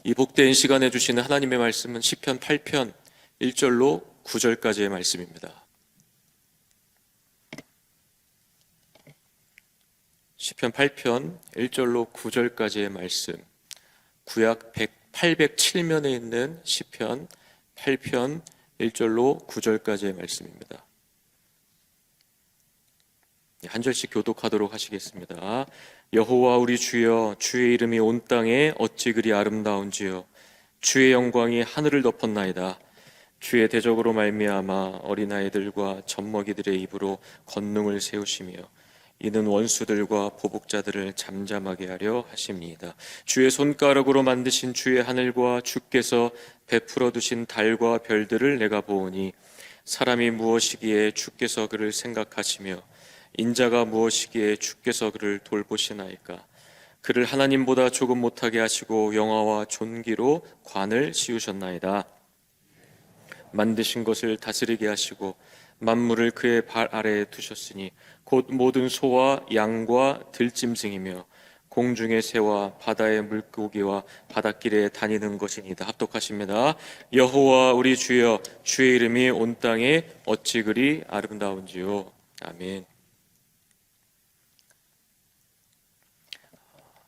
이 복된 시간에 주시는 하나님의 말씀은 시편 8편 1절로 9절까지의 말씀입니다. 시편 8편 1절로 9절까지의 말씀, 구약 807면에 있는 시편 8편 1절로 9절까지의 말씀입니다. 한 절씩 교독하도록 하시겠습니다. 여호와 우리 주여, 주의 이름이 온 땅에 어찌 그리 아름다운지요. 주의 영광이 하늘을 덮었나이다. 주의 대적으로 말미암아 어린아이들과 젖먹이들의 입으로 권능을 세우시며 이는 원수들과 보복자들을 잠잠하게 하려 하십니다. 주의 손가락으로 만드신 주의 하늘과 주께서 베풀어 두신 달과 별들을 내가 보오니 사람이 무엇이기에 주께서 그를 생각하시며 인자가 무엇이기에 주께서 그를 돌보시나이까. 그를 하나님보다 조금 못하게 하시고 영화와 존귀로 관을 씌우셨나이다. 만드신 것을 다스리게 하시고 만물을 그의 발 아래에 두셨으니 곧 모든 소와 양과 들짐승이며 공중의 새와 바다의 물고기와 바닷길에 다니는 것이니이다. 합독하십니다. 여호와 우리 주여, 주의 이름이 온 땅에 어찌 그리 아름다운지요. 아멘.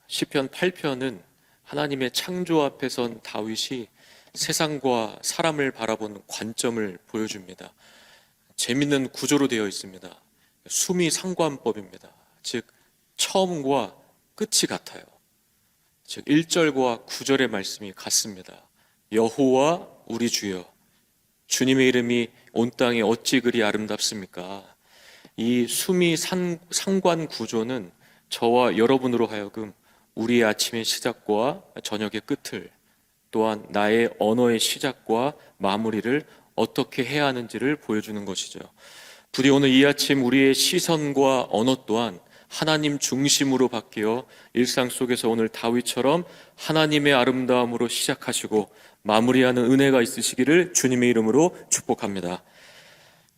시편 8편은 하나님의 창조 앞에 선 다윗이 세상과 사람을 바라보는 관점을 보여줍니다. 재밌는 구조로 되어 있습니다. 수미상관법입니다. 즉 처음과 끝이 같아요. 즉 1절과 9절의 말씀이 같습니다. 여호와 우리 주여, 주님의 이름이 온 땅에 어찌 그리 아름답습니까? 이 수미상관 구조는 저와 여러분으로 하여금 우리의 아침의 시작과 저녁의 끝을, 또한 나의 언어의 시작과 마무리를 어떻게 해야 하는지를 보여주는 것이죠. 부디 오늘 이 아침 우리의 시선과 언어 또한 하나님 중심으로 바뀌어 일상 속에서 오늘 다윗처럼 하나님의 아름다움으로 시작하시고 마무리하는 은혜가 있으시기를 주님의 이름으로 축복합니다.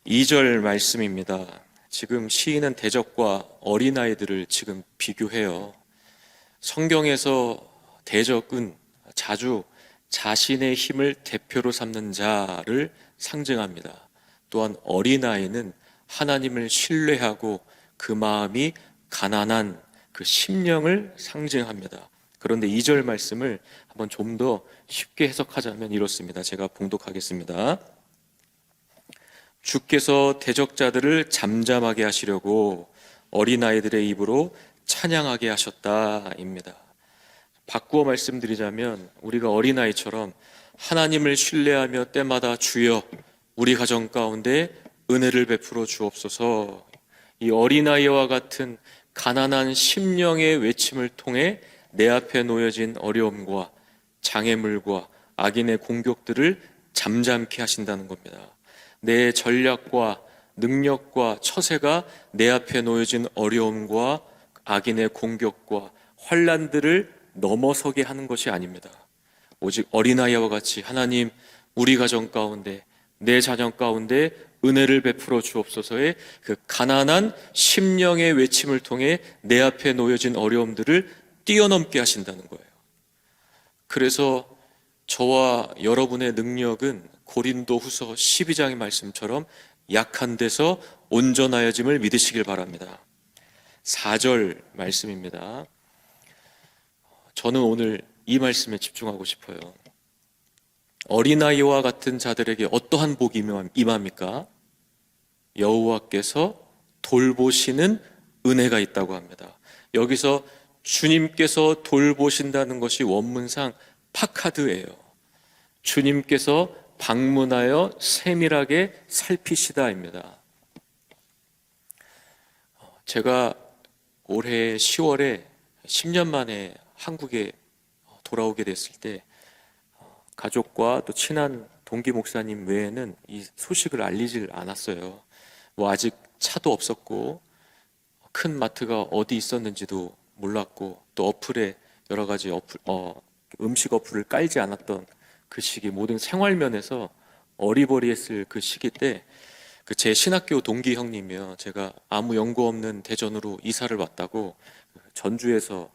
2절 말씀입니다. 지금 시인은 대적과 어린아이들을 지금 비교해요. 성경에서 대적은 자주 자신의 힘을 대표로 삼는 자를 상징합니다. 또한 어린아이는 하나님을 신뢰하고 그 마음이 가난한 그 심령을 상징합니다. 그런데 2절 말씀을 한번 좀 더 쉽게 해석하자면 이렇습니다. 제가 봉독하겠습니다. 주께서 대적자들을 잠잠하게 하시려고 어린아이들의 입으로 찬양하게 하셨다입니다. 바꾸어 말씀드리자면 우리가 어린아이처럼 하나님을 신뢰하며 때마다 주여 우리 가정 가운데 은혜를 베풀어 주옵소서, 이 어린아이와 같은 가난한 심령의 외침을 통해 내 앞에 놓여진 어려움과 장애물과 악인의 공격들을 잠잠케 하신다는 겁니다. 내 전략과 능력과 처세가 내 앞에 놓여진 어려움과 악인의 공격과 환난들을 넘어서게 하는 것이 아닙니다. 오직 어린아이와 같이 하나님 우리 가정 가운데 내 자녀 가운데 은혜를 베풀어 주옵소서의 그 가난한 심령의 외침을 통해 내 앞에 놓여진 어려움들을 뛰어넘게 하신다는 거예요. 그래서 저와 여러분의 능력은 고린도 후서 12장의 말씀처럼 약한 데서 온전하여짐을 믿으시길 바랍니다. 4절 말씀입니다. 저는 오늘 이 말씀에 집중하고 싶어요. 어린아이와 같은 자들에게 어떠한 복이 임합니까? 여호와께서 돌보시는 은혜가 있다고 합니다. 여기서 주님께서 돌보신다는 것이 원문상 파카드예요. 주님께서 방문하여 세밀하게 살피시다입니다. 제가 올해 10월에 10년 만에 한국에 돌아오게 됐을 때 가족과 또 친한 동기 목사님 외에는 이 소식을 알리질 않았어요. 아직 차도 없었고 큰 마트가 어디 있었는지도 몰랐고 또 어플에 여러 가지 음식 어플을 깔지 않았던 그 시기, 모든 생활면에서 어리버리했을 그 시기 때 제 신학교 동기 형님이요, 제가 아무 연고 없는 대전으로 이사를 왔다고 전주에서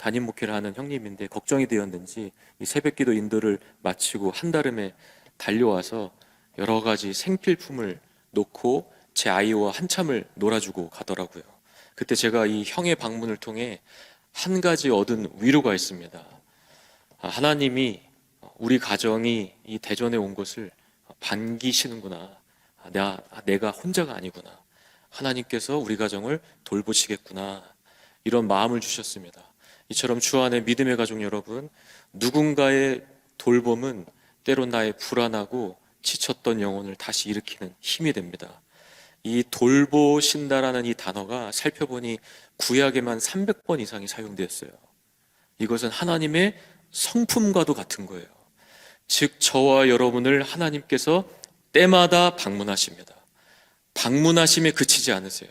담임 목회를 하는 형님인데 걱정이 되었는지 이 새벽기도 인도를 마치고 한달음에 달려와서 여러 가지 생필품을 놓고 제 아이와 한참을 놀아주고 가더라고요. 그때 제가 이 형의 방문을 통해 한 가지 얻은 위로가 있습니다. 하나님이 우리 가정이 이 대전에 온 것을 반기시는구나. 내가 혼자가 아니구나. 하나님께서 우리 가정을 돌보시겠구나. 이런 마음을 주셨습니다. 이처럼 주 안에 믿음의 가족 여러분, 누군가의 돌봄은 때론 나의 불안하고 지쳤던 영혼을 다시 일으키는 힘이 됩니다. 이 돌보신다라는 이 단어가 살펴보니 구약에만 300번 이상이 사용되었어요. 이것은 하나님의 성품과도 같은 거예요. 즉 저와 여러분을 하나님께서 때마다 방문하십니다. 방문하심에 그치지 않으세요.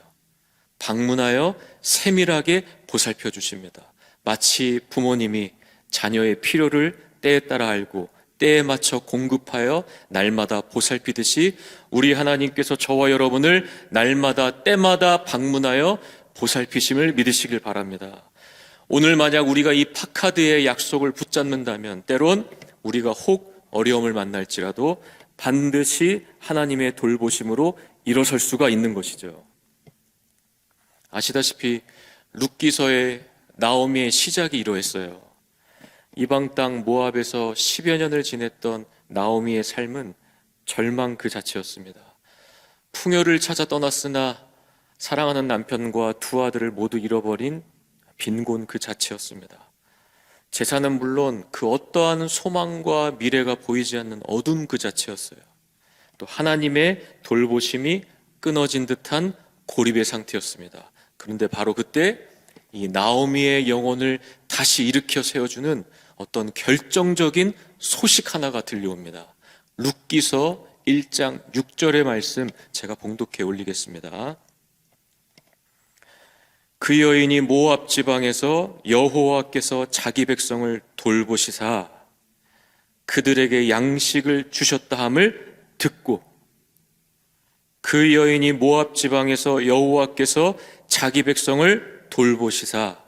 방문하여 세밀하게 보살펴 주십니다. 마치 부모님이 자녀의 필요를 때에 따라 알고 때에 맞춰 공급하여 날마다 보살피듯이 우리 하나님께서 저와 여러분을 날마다 때마다 방문하여 보살피심을 믿으시길 바랍니다. 오늘 만약 우리가 이 파카드의 약속을 붙잡는다면 때론 우리가 혹 어려움을 만날지라도 반드시 하나님의 돌보심으로 일어설 수가 있는 것이죠. 아시다시피 룻기서의 나오미의 시작이 이러했어요. 이방 땅 모압에서 10여 년을 지냈던 나오미의 삶은 절망 그 자체였습니다. 풍요를 찾아 떠났으나 사랑하는 남편과 두 아들을 모두 잃어버린 빈곤 그 자체였습니다. 재산은 물론 그 어떠한 소망과 미래가 보이지 않는 어둠 그 자체였어요. 또 하나님의 돌보심이 끊어진 듯한 고립의 상태였습니다. 그런데 바로 그때 이 나오미의 영혼을 다시 일으켜 세워주는 어떤 결정적인 소식 하나가 들려옵니다. 룻기서 1장 6절의 말씀 제가 봉독해 올리겠습니다. 그 여인이 모압 지방에서 여호와께서 자기 백성을 돌보시사 그들에게 양식을 주셨다 함을 듣고, 그 여인이 모압 지방에서 여호와께서 자기 백성을 돌보시사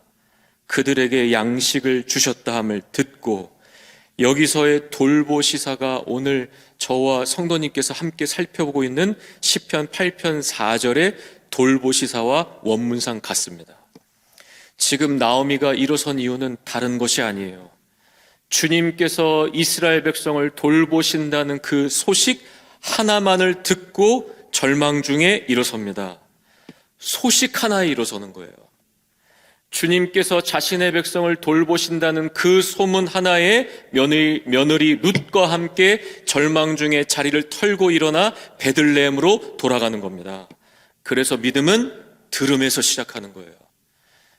그들에게 양식을 주셨다 함을 듣고, 여기서의 돌보시사가 오늘 저와 성도님께서 함께 살펴보고 있는 시편 8편 4절의 돌보시사와 원문상 같습니다. 지금 나오미가 일어선 이유는 다른 것이 아니에요. 주님께서 이스라엘 백성을 돌보신다는 그 소식 하나만을 듣고 절망 중에 일어섭니다. 소식 하나에 일어서는 거예요. 주님께서 자신의 백성을 돌보신다는 그 소문 하나에 며느리 룻과 함께 절망 중에 자리를 털고 일어나 베들레헴으로 돌아가는 겁니다. 그래서 믿음은 들음에서 시작하는 거예요.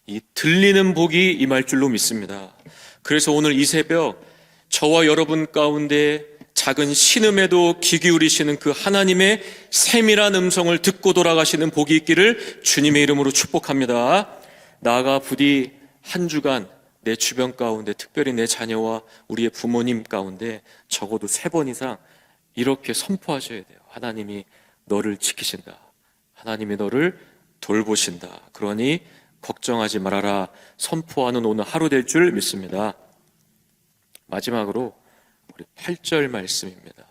이 들리는 복이 임할 줄로 믿습니다. 그래서 오늘 이 새벽 저와 여러분 가운데 작은 신음에도 귀 기울이시는 그 하나님의 세밀한 음성을 듣고 돌아가시는 복이 있기를 주님의 이름으로 축복합니다. 나아가 부디 한 주간 내 주변 가운데, 특별히 내 자녀와 우리의 부모님 가운데 적어도 3번 이상 이렇게 선포하셔야 돼요. 하나님이 너를 지키신다. 하나님이 너를 돌보신다. 그러니 걱정하지 말아라. 선포하는 오늘 하루 될 줄 믿습니다. 마지막으로 우리 8절 말씀입니다.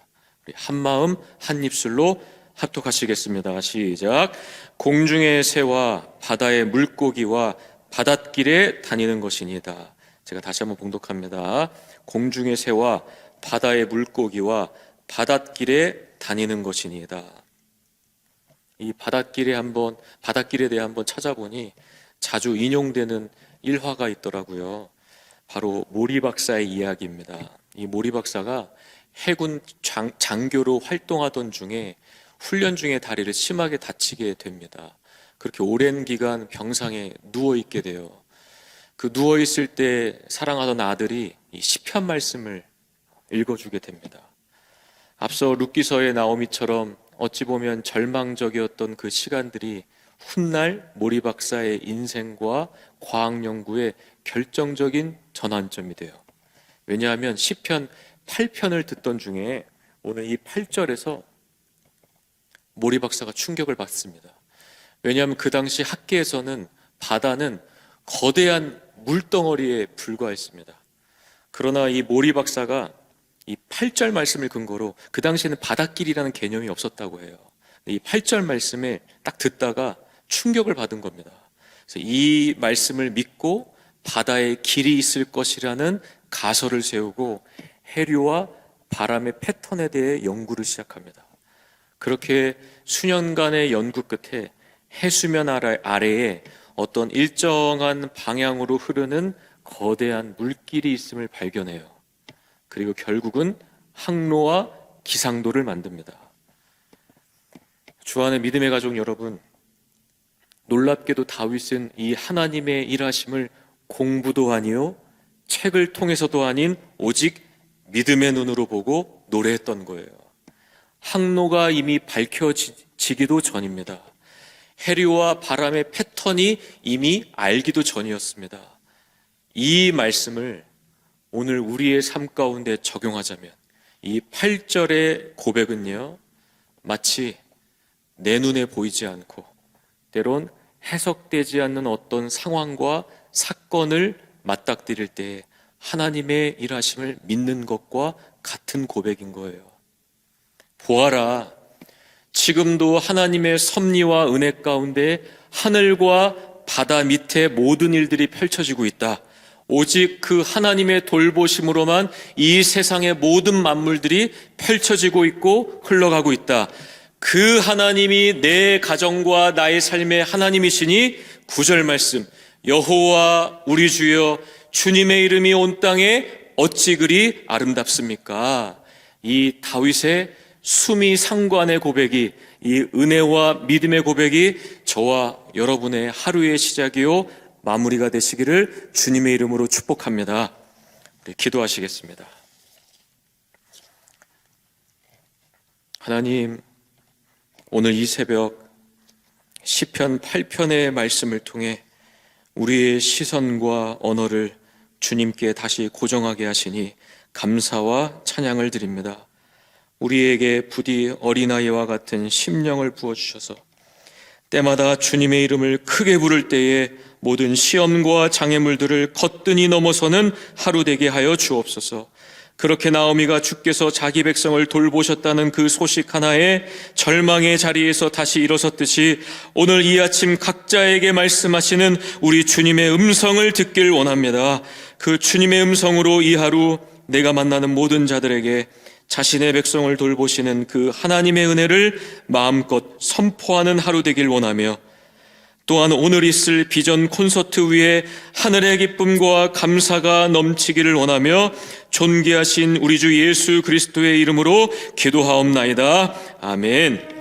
우리 한마음 한입술로 합독하시겠습니다. 시작. 공중의 새와 바다의 물고기와 바닷길에 다니는 것이니이다. 제가 다시 한번 봉독합니다. 공중의 새와 바다의 물고기와 바닷길에 다니는 것이니이다. 이 바닷길에 대해 한번 찾아보니 자주 인용되는 일화가 있더라고요. 바로 모리 박사의 이야기입니다. 이 모리 박사가 해군 장교로 활동하던 중에 훈련 중에 다리를 심하게 다치게 됩니다. 그렇게 오랜 기간 병상에 누워있게 돼요. 그 누워있을 때 사랑하던 아들이 이 시편 말씀을 읽어주게 됩니다. 앞서 룻기서의 나오미처럼 어찌 보면 절망적이었던 그 시간들이 훗날 모리 박사의 인생과 과학 연구의 결정적인 전환점이 돼요. 왜냐하면 시편 8편을 듣던 중에 오늘 이 8절에서 모리 박사가 충격을 받습니다. 왜냐하면 그 당시 학계에서는 바다는 거대한 물덩어리에 불과했습니다. 그러나 이 모리 박사가 이 8절 말씀을 근거로, 그 당시에는 바닷길이라는 개념이 없었다고 해요. 이 8절 말씀에 딱 듣다가 충격을 받은 겁니다. 그래서 이 말씀을 믿고 바다에 길이 있을 것이라는 가설을 세우고 해류와 바람의 패턴에 대해 연구를 시작합니다. 그렇게 수년간의 연구 끝에 해수면 아래에 어떤 일정한 방향으로 흐르는 거대한 물길이 있음을 발견해요. 그리고 결국은 항로와 기상도를 만듭니다. 주안의 믿음의 가족 여러분, 놀랍게도 다윗은 이 하나님의 일하심을 공부도 아니요 책을 통해서도 아닌 오직 믿음의 눈으로 보고 노래했던 거예요. 항로가 이미 밝혀지기도 전입니다. 해류와 바람의 패턴이 이미 알기도 전이었습니다. 이 말씀을 오늘 우리의 삶 가운데 적용하자면 이 8절의 고백은요, 마치 내 눈에 보이지 않고 때론 해석되지 않는 어떤 상황과 사건을 맞닥뜨릴 때 하나님의 일하심을 믿는 것과 같은 고백인 거예요. 보아라, 지금도 하나님의 섭리와 은혜 가운데 하늘과 바다 밑에 모든 일들이 펼쳐지고 있다. 오직 그 하나님의 돌보심으로만 이 세상의 모든 만물들이 펼쳐지고 있고 흘러가고 있다. 그 하나님이 내 가정과 나의 삶의 하나님이시니 9절 말씀, 여호와 우리 주여 주님의 이름이 온 땅에 어찌 그리 아름답습니까? 이 다윗의 수미상관의 고백이, 이 은혜와 믿음의 고백이 저와 여러분의 하루의 시작이요 마무리가 되시기를 주님의 이름으로 축복합니다. 우리 기도하시겠습니다. 하나님, 오늘 이 새벽 시편 8편의 말씀을 통해 우리의 시선과 언어를 주님께 다시 고정하게 하시니 감사와 찬양을 드립니다. 우리에게 부디 어린아이와 같은 심령을 부어주셔서 때마다 주님의 이름을 크게 부를 때에 모든 시험과 장애물들을 거뜬히 넘어서는 하루 되게 하여 주옵소서. 그렇게 나오미가 주께서 자기 백성을 돌보셨다는 그 소식 하나에 절망의 자리에서 다시 일어섰듯이 오늘 이 아침 각자에게 말씀하시는 우리 주님의 음성을 듣길 원합니다. 그 주님의 음성으로 이 하루 내가 만나는 모든 자들에게 자신의 백성을 돌보시는 그 하나님의 은혜를 마음껏 선포하는 하루 되길 원하며, 또한 오늘 있을 비전 콘서트 위에 하늘의 기쁨과 감사가 넘치기를 원하며 존귀하신 우리 주 예수 그리스도의 이름으로 기도하옵나이다. 아멘.